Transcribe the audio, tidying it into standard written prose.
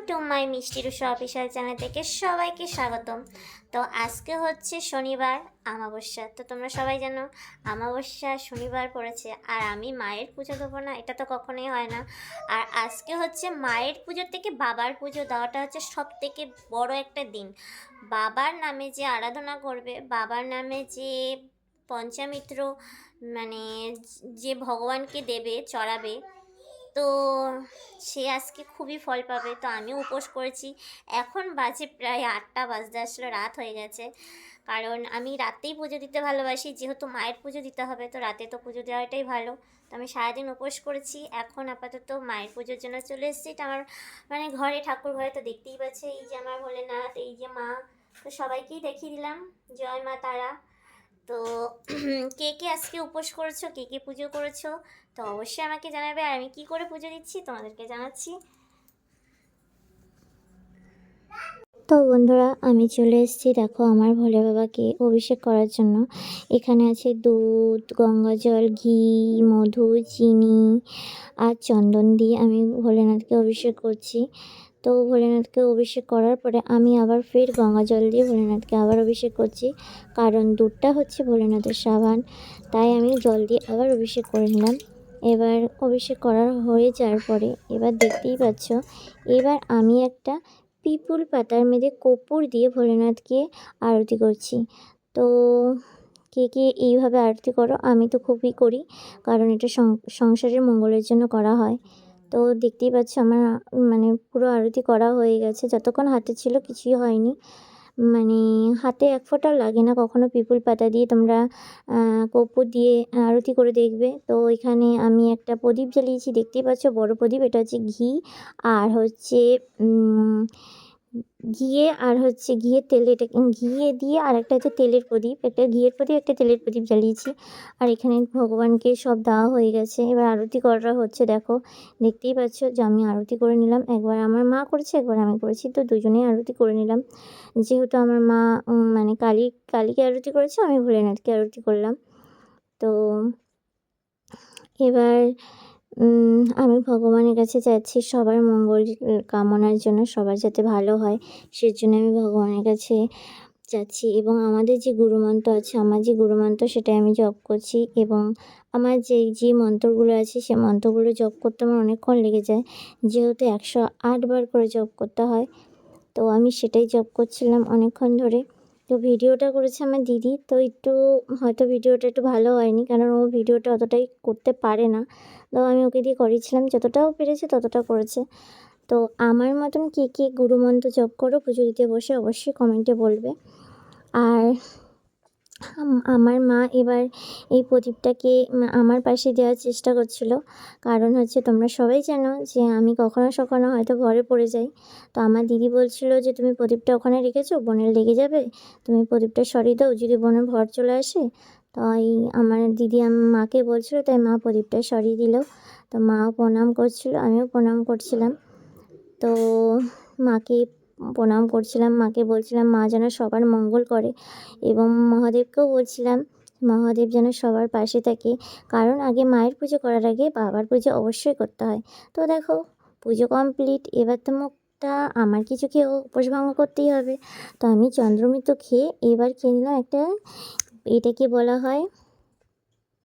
To my মিষ্টি রুসা official channel থেকে সবাইকে স্বাগতম। তো আজকে হচ্ছে শনিবার আমাবস্যা। তো তোমরা সবাই জানো আমাবস্যা শনিবার পড়েছে, আর আমি মায়ের পুজো দেবো না এটা তো কখনোই হয় না। আর আজকে হচ্ছে মায়ের পুজোর থেকে বাবার পুজো দেওয়াটা হচ্ছে সব থেকে বড় একটা দিন। বাবার নামে যে আরাধনা করবে, বাবার নামে যে পঞ্চামৃত্র মানে যে ভগবানকে দেবে চড়াবে, তো সে আজকে খুবই ফল পাবে। তো আমিও উপোস করেছি। এখন বাজে প্রায় 8টা বাজতে আসলে, রাত হয়ে গেছে। কারণ আমি রাতেই পুজো দিতে ভালোবাসি, যেহেতু মায়ের পুজো দিতে হবে তো রাতে তো পুজো দেওয়াটাই ভালো। তো আমি সারাদিন উপোস করেছি। এখন আপাতত মায়ের পুজোর জন্য চলে এসেছি। তো আমার ঘরে, ঠাকুর ঘরে তো দেখতেই পাচ্ছে, এই যে আমার ভোলেনাথ, এই যে মা। তো সবাইকেই দেখিয়ে দিলাম। জয় মা তারা। তো কে কে আজকে উপোস করেছো, কে কে পুজো করেছো, তো অবশ্যই আমাকে জানাবে। আর আমি কি করে পুজো দিচ্ছি তোমাদেরকে জানাচ্ছি। তো বন্ধুরা, আমি চলে এসেছি, দেখো আমার ভোলে বাবাকে অভিষেক করার জন্য। এখানে আছে দুধ, গঙ্গা জল, ঘি, মধু, চিনি আর চন্দন দিয়ে আমি ভোলেনাথকে অভিষেক করছি। তো ভোলেনাথকে অভিষেক করার পরে আমি আবার ফের গঙ্গা জল দিয়ে ভোলেনাথকে আবার অভিষেক করছি, কারণ দুধটা হচ্ছে ভোলেনাথের সাবান, তাই আমি জল দিয়ে আবার অভিষেক করে নিলাম। এবার অভিষেক করার হয়ে যাওয়ার পরে এবার দেখতেই পাচ্ছ, এবার আমি একটা পিপুল পাতার মধ্যে কর্পূর দিয়ে ভোলেনাথকে আরতি করছি। তো কে কে এইভাবে আরতি করো? আমি তো খুবই করি, কারণ এটা সংসারের মঙ্গলের জন্য করা হয়। তো দেখতেই পাচ্ছ আমার পুরো আরতি করা হয়ে গেছে। যতক্ষণ হাতে ছিল কিছুই হয়নি, হাতে এক ফোঁটাও লাগে না কখনো পিপুল পাতা দিয়ে তোমরা কর্পূর দিয়ে আরতি করে দেখবে। তো এখানে আমি একটা প্রদীপ জ্বালিয়েছি, দেখতেই পাচ্ছ বড় প্রদীপ। এটা হচ্ছে ঘি আর হচ্ছে ঘিয়ের তেল, এটা ঘিয়ে দিয়ে, আর একটা হচ্ছে তেলের প্রদীপ, একটা ঘিয়ের প্রদীপ একটা তেলের প্রদীপ জ্বালিয়েছি। আর এখানে ভগবানকে সব দেওয়া হয়ে গেছে, এবার আরতি করা হচ্ছে। দেখো দেখতেই পাচ্ছ যে আমি আরতি করে নিলাম, একবার আমার মা করেছে একবার আমি করেছি, তো দুজনেই আরতি করে নিলাম। যেহেতু আমার মা কালীকে আরতি করেছে, আমি ভোলেনাথকে আরতি করলাম। তো এবার আমি ভগবানের কাছে চাচ্ছি সবার মঙ্গল কামনার জন্য, সবার যাতে ভালো হয় সেজন্য আমি ভগবানের কাছে চাচ্ছি। এবং আমাদের যে গুরুমন্ত্র আছে, আমার যে গুরুমন্ত্র সেটাই আমি জপ করছি। এবং আমার যে মন্ত্রগুলো আছে সে মন্ত্রগুলো জপ করতে আমার অনেকক্ষণ লেগে যায়, যেহেতু 108 বার করে জপ করতে হয়। তো আমি সেটাই জপ করছিলাম অনেকক্ষণ ধরে। তো ভিডিওটা করেছে আমার দিদি, তো হয়তো ভিডিওটা একটু ভালো হয়নি, কারণ ও ভিডিওটা অতটাই করতে পারে না। তো আমি ওকে দিয়ে করিয়েছিলাম, যতটাও পেরেছে ততটা করেছে। তো আমার মতন কে কে গুরুমন্ত্র জপ করো পুজো দিতে বসে অবশ্যই কমেন্টে বলবে। আর আমার মা এবার এই প্রদীপটাকে আমার পাশে দেওয়ার চেষ্টা করছিল, কারণ হচ্ছে তোমরা সবাই জানো যে আমি কখনো হয়তো ঘরে পড়ে যাই। তো আমার দিদি বলছিল যে তুমি প্রদীপটা ওখানে রেখেছো, বোনের লেগে যাবে, তুমি প্রদীপটা সরিয়ে দাও যদি বোনের ভর চলে আসে। তাই আমার দিদি আমার মাকে বলছিল, তাই মা প্রদীপটা সরিয়ে দিল। তো মাও প্রণাম করছিল, আমিও প্রণাম করছিলাম। তো মাকে প্রণাম করছিলাম, মাকে বলছিলাম মা যেন সবার মঙ্গল করে, এবং মহাদেবকেও বলছিলাম মহাদেব যেন সবার পাশে থাকে, কারণ আগে মায়ের পুজো করার আগে বাবার পুজো অবশ্যই করতে হয়। তো দেখো পুজো কমপ্লিট, এবার তো মুখটা আমার কিছু খেয়ে উপোস ভঙ্গ করতেই হবে। তো আমি চন্দ্রমিত্র খেয়ে এবার খেয়ে নিলাম একটা, এটাকে বলা হয়